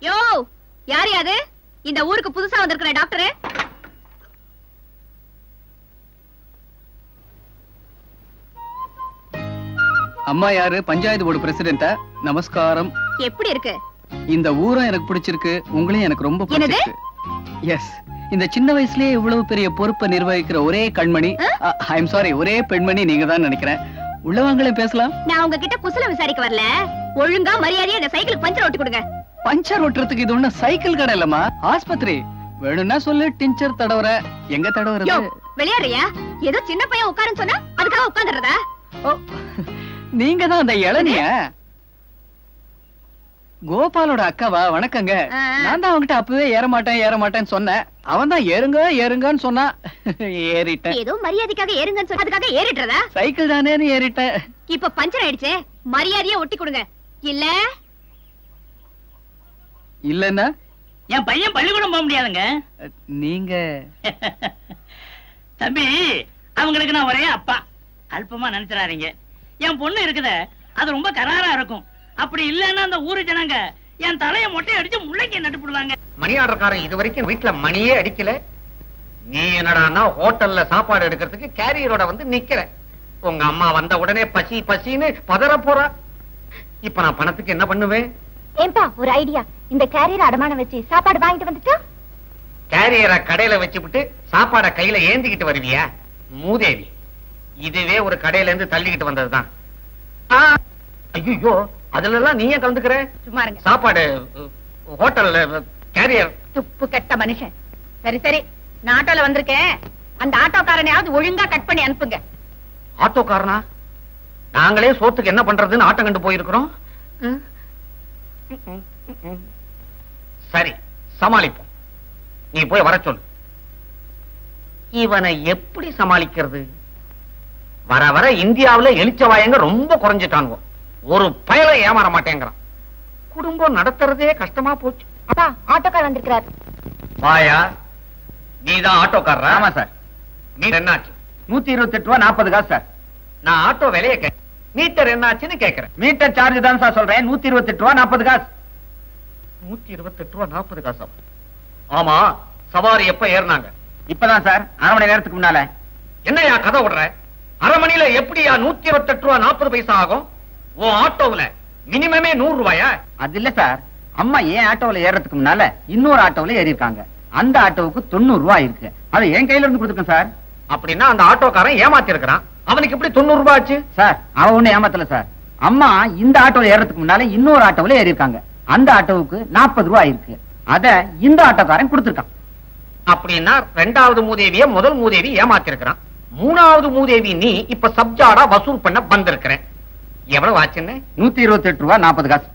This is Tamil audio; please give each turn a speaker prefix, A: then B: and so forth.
A: யோ, யார் யாது? இந்த ஊருக்கு புதுசா வந்திருக்கிற டாக்டர்.
B: அம்மா யாரு? பஞ்சாயத்து போர்டு பிரசிடென்டா? நமஸ்காரம்.
A: எப்படி இருக்கு?
B: இந்த ஊரும் எனக்கு பிடிச்சிருக்கு, உங்களையும் எனக்கு ரொம்ப பிடிச்சிருக்கு. எஸ், இந்த சின்ன வயசுலயே இவ்வளவு பெரிய பொறுப்பை நிர்வகிக்கிற ஒரே கண்மணி, ஐ எம் சாரி, ஒரே பெண்மணி நீங்க தான் நினைக்கிறேன். உள்ளவங்களே பேசலாம்.
A: நான் உங்ககிட்ட குசல விசாரிக்க வரல. ஒழுங்கா மரியாதையா இந்த சைக்கிள் பஞ்சர் ஓட்டி கொடுங்க.
B: பஞ்சர் ஓட்டுறதுக்கு இது ஒண்ணு சைக்கிள் கடை இல்லம்மா, ஆஸ்பத்திரி. வேணும்னா சொல்லு, டிஞ்சர் தடவற. எங்க தடவறது?
A: விளையாடுறியா? ஏதோ சின்ன பையன் உட்காருன்னு சொன்னா அதுக்காக உட்கார்ந்துறதா?
B: நீங்க தான் அந்த இளநிய கோபாலோட அக்காவா? வணக்கங்க. நான் தான் அவன்கிட்ட அப்பவே ஏற மாட்டேன்னு சொன்னேன். அவன் தான் ஏறுங்க ஏறுங்கன்னு சொன்னா, ஏறிட்டேன்.
A: ஏதோ மரியாதைக்காக ஏறுங்கன்னு சொன்னா அதுக்காக ஏறிட்டதா?
B: சைக்கிள் தானேன்னு ஏறிட்டேன்.
A: இப்ப பஞ்சர் ஆயிடுச்சே, மரியாதையா ஒட்டி கொடுங்க. இல்ல
B: இல்லன்னா
C: என் பையன் பள்ளிக்கூடம் போக முடியாதுங்க.
B: நீங்க
C: தம்பி, அவங்களுக்கு நான் ஒரே அப்பா. அல்பமா நினைச்சிடாதீங்க. என் பொண்ணு இருக்குத, அது ரொம்ப கராரா இருக்கும். அப்படி இல்லன்னா அந்த ஊரு ஜனங்க என் தலைய மொட்டை அடிச்சு முள்ளைக்கு நட்டுப்படுவாங்க.
D: மணி ஆர்டர்காரன் இது வரைக்கும் வீட்டுல மணியே அடிக்கல. நீ என்னடான்னா ஹோட்டல்ல சாப்பாடு எடுக்கிறதுக்கு கேரியரோட வந்து நிக்கிற. உங்க அம்மா வந்த உடனே பசி பசின்னு பதற போறா. இப்ப நான் பணத்துக்கு என்ன பண்ணுவேன்?
A: ஏம்பா, ஒரு ஐடியா. இந்த கேரியர் அடமானம் வச்சு சாப்பாடு வாங்கிட்டு வந்துட்டா?
D: கேரியரை கடையில வச்சுவிட்டு சாப்பாட கையில ஏந்திக்கிட்டு வருவியா? மூதேவி, இதுவே ஒரு கடையில இருந்து தள்ளிக்கிட்டு வந்ததுதான். ஐயோ, அதுல எல்லாம் நீயே கலந்துக்கிற?
A: சும்மா இருங்க.
D: சாப்பாடு ஹோட்டல்ல கேரியர்.
A: துப்பு கெட்ட மனுஷன். சரி சரி, நான் ஆட்டோல வந்திருக்கேன். அந்த ஆட்டோக்காரனையாவது ஒழுங்கா கட் பண்ணி அனுப்புங்க.
D: ஆட்டோக்காரனா? நாங்களே சோத்துக்கு என்ன பண்றதுன்னு ஆட்டம் கண்டு போயிருக்கிறோம். சரி, சமாளிப்போம். நீ போய் வர சொல்லு. இவனை எப்படி சமாளிக்கிறது? வர வர இந்தியாவுல எலிச்சவாயங்க ரொம்ப குறைஞ்சிட்டானுவோ. ஒரு பயல ஏமாற மாட்டேங்கிறான். குடும்பம் நடத்துறதே கஷ்டமா போச்சு.
A: அப்பா, ஆட்டோக்கார் வந்திருக்கிறார்.
D: வாயா, நீதான் ஆட்டோக்காரரா?
E: ஆமா சார்.
D: நீ என்னாச்சு?
E: 128 ரூபா 40 காசு சார்.
D: நான் ஆட்டோ விலைய கேட்க, மீட்டர் என்னாச்சுன்னு கேட்கிறேன்.
E: மீட்டர் சார்ஜ் தான் சார் சொல்றேன். 128 ரூபா 40 காசு.
D: 128 ரூபா 40 காசா? ஆமா, சவாரி எப்ப ஏறினாங்க?
E: இப்பதான் சார், அரை மணி நேரத்துக்கு முன்னால.
D: என்னையா கதை விடுற? அரை மணியில எப்படியா 128 ரூபா 40 பைசா ஆகும்? உன் ஆட்டோவுல மினிமமே 100 ரூபாயா?
E: அது இல்ல சார், அம்மா ஏன் ஆட்டோவில் ஏறதுக்கு முன்னால இன்னொரு ஆட்டோவில் ஏறி இருக்காங்க. அந்த ஆட்டோவுக்கு 90 ரூபாய் இருக்கு. அதை என் கையில இருந்து கொடுத்துருக்கேன் சார்.
D: அப்படின்னா அந்த ஆட்டோக்காரன் ஏமாத்தி இருக்கிறான். அவனுக்கு எப்படி 90 ரூபாய் ஆச்சு?
E: சார், அவன் ஒண்ணு ஏமாத்தல சார். அம்மா இந்த ஆட்டோவில் ஏறதுக்கு முன்னால இன்னொரு ஆட்டோவில் ஏறி இருக்காங்க. அந்த ஆட்டோவுக்கு 40 ரூபாய் இருக்கு. அத இந்த ஆட்டோக்காரன் கொடுத்துருக்கான்.
D: அப்படின்னா ரெண்டாவது மூதேவிய முதல் மூதேவி ஏமாத்தி இருக்கிறான். மூணாவது மூதேவி நீ இப்ப சப்ஜாடா வசூல் பண்ண வந்திருக்கிறேன். எவ்வளவு ஆச்சுன்னு?
E: 128 ரூபாய் 40 காசு.